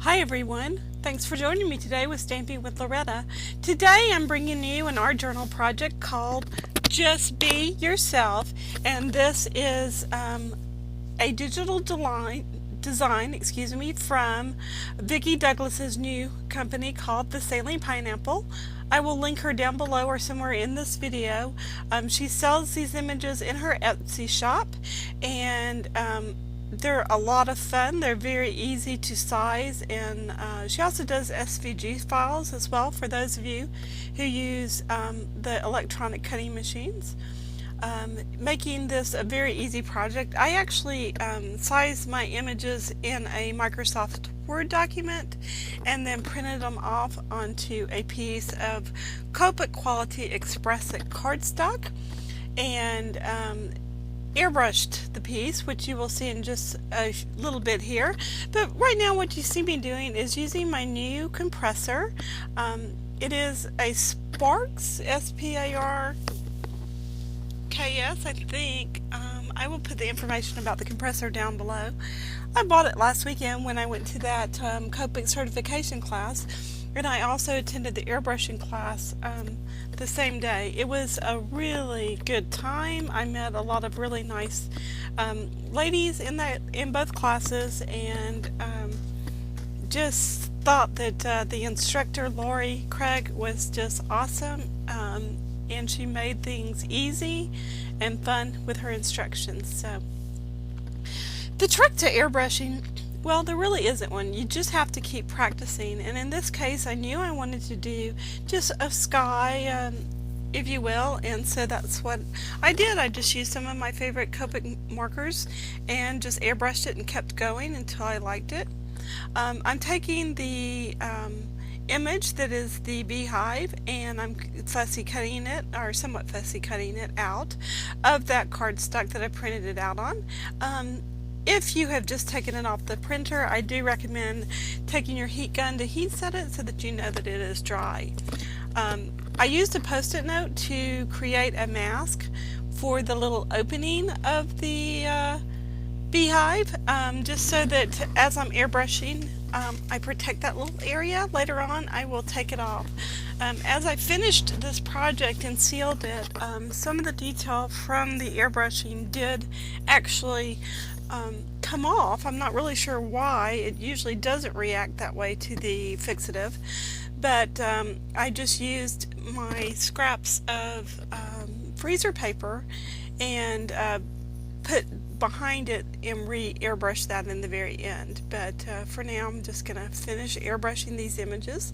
Hi everyone, thanks for joining me today with Stamping with Loretta. Today I'm bringing you an art journal project called Just Be Yourself, and this is a digital design from Vicki Douglas's new company called The Sailing Pineapple. I will link her down below or somewhere in this video. She sells these images in her Etsy shop, and they're a lot of fun. They're very easy to size, and she also does SVG files as well for those of you who use the electronic cutting machines. Making this a very easy project. I actually sized my images in a Microsoft Word document and then printed them off onto a piece of Copic Quality Expressic cardstock and airbrushed the piece, which you will see in just a little bit here. But right now what you see me doing is using my new compressor. It is a Sparks, S-P-A-R-K-S, I think. I will put the information about the compressor down below. I bought it last weekend when I went to that Copic certification class, and I also attended the airbrushing class the same day. It was a really good time. I met a lot of really nice ladies in both classes, and just thought that the instructor, Lori Craig, was just awesome, and she made things easy and fun with her instructions. So the trick to airbrushing, well, there really isn't one. You just have to keep practicing, and in this case I knew I wanted to do just a sky, if you will, and so that's what I did. I just used some of my favorite Copic markers and just airbrushed it and kept going until I liked it. I'm taking the image that is the beehive, and I'm fussy cutting it, or somewhat fussy cutting it out of that cardstock that I printed it out on. If you have just taken it off the printer, I do recommend taking your heat gun to heat set it so that you know that it is dry. I used a post-it note to create a mask for the little opening of the beehive, just so that as I'm airbrushing, I protect that little area. Later on I will take it off. As I finished this project and sealed it, some of the detail from the airbrushing did actually come off. I'm not really sure why. It usually doesn't react that way to the fixative, but I just used my scraps of freezer paper and put behind it and re-airbrush that in the very end. But for now I'm just gonna finish airbrushing these images.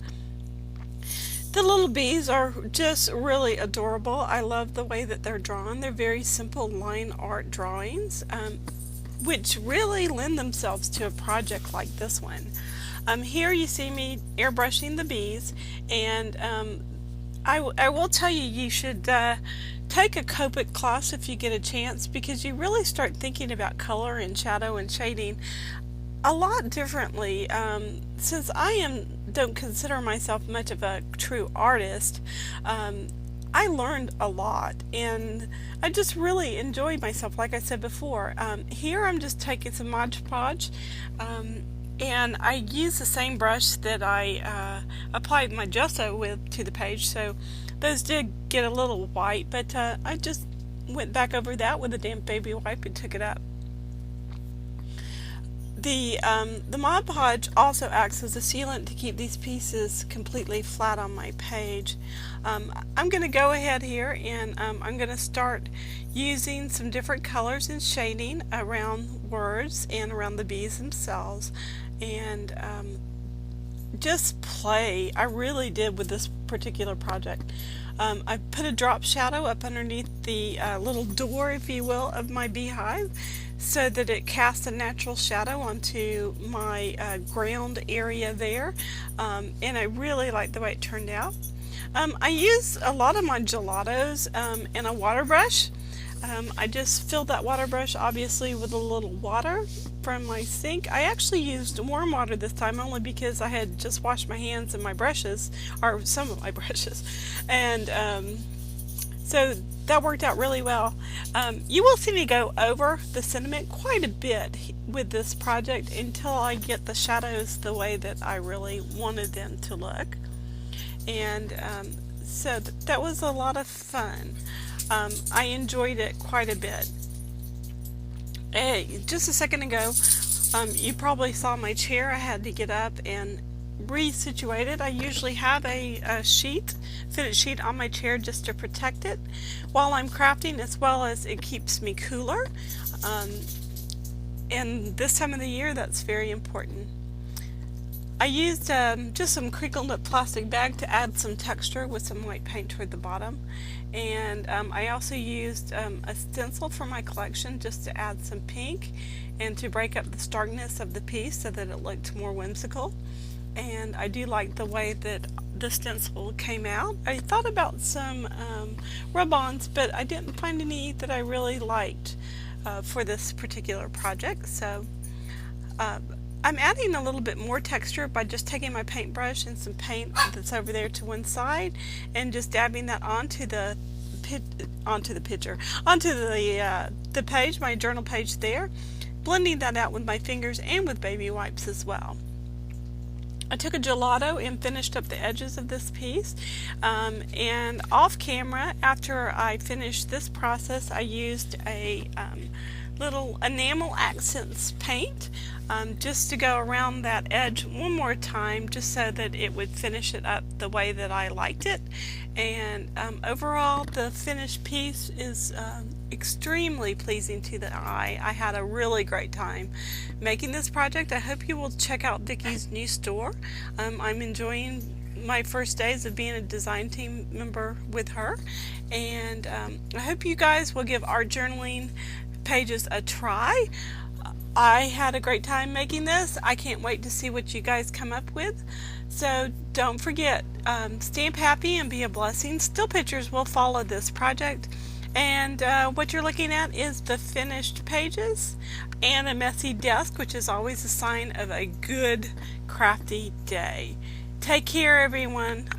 The little bees are just really adorable. I love the way that they're drawn. They're very simple line art drawings, which really lend themselves to a project like this one. Here you see me airbrushing the bees, and I will tell you, you should take a Copic class if you get a chance, because you really start thinking about color and shadow and shading a lot differently. Since I don't consider myself much of a true artist, I learned a lot, and I just really enjoyed myself, like I said before. Here I'm just taking some Mod Podge, and I use the same brush that I applied my gesso with to the page, so those did get a little white, but I just went back over that with a damp baby wipe and took it up. The Mod Podge also acts as a sealant to keep these pieces completely flat on my page. I'm going to go ahead here and I'm going to start using some different colors and shading around words and around the bees themselves, and just play. I really did with this particular project. I put a drop shadow up underneath the little door, if you will, of my beehive, so that it casts a natural shadow onto my ground area there, and I really like the way it turned out. I use a lot of my gelatos in a water brush. I just filled that water brush obviously with a little water from my sink. I actually used warm water this time only because I had just washed my hands and my brushes, or some of my brushes, and So that worked out really well. You will see me go over the sentiment quite a bit with this project until I get the shadows the way that I really wanted them to look. And so that was a lot of fun. I enjoyed it quite a bit. Hey, just a second ago, you probably saw my chair. I had to get up and resituate it. I usually have a fitted sheet on my chair just to protect it while I'm crafting, as well as it keeps me cooler. And this time of the year, that's very important. I used just some crinkle knit plastic bag to add some texture with some white paint toward the bottom. And I also used a stencil for my collection just to add some pink and to break up the starkness of the piece so that it looked more whimsical. And I do like the way that the stencil came out. I thought about some rub-ons, but I didn't find any that I really liked for this particular project. So I'm adding a little bit more texture by just taking my paintbrush and some paint that's over there to one side and just dabbing that onto the page, my journal page there, blending that out with my fingers and with baby wipes as well. I took a gelato and finished up the edges of this piece, and off camera, after I finished this process, I used a little enamel accents paint just to go around that edge one more time, just so that it would finish it up the way that I liked it. And overall, the finished piece is extremely pleasing to the eye. I had a really great time making this project. I hope you will check out Vicky's new store. I'm enjoying my first days of being a design team member with her, and I hope you guys will give art journaling pages a try. I had a great time making this. I can't wait to see what you guys come up with. So don't forget, stamp happy and be a blessing. Still pictures will follow this project. And what you're looking at is the finished pages and a messy desk, which is always a sign of a good crafty day. Take care, everyone.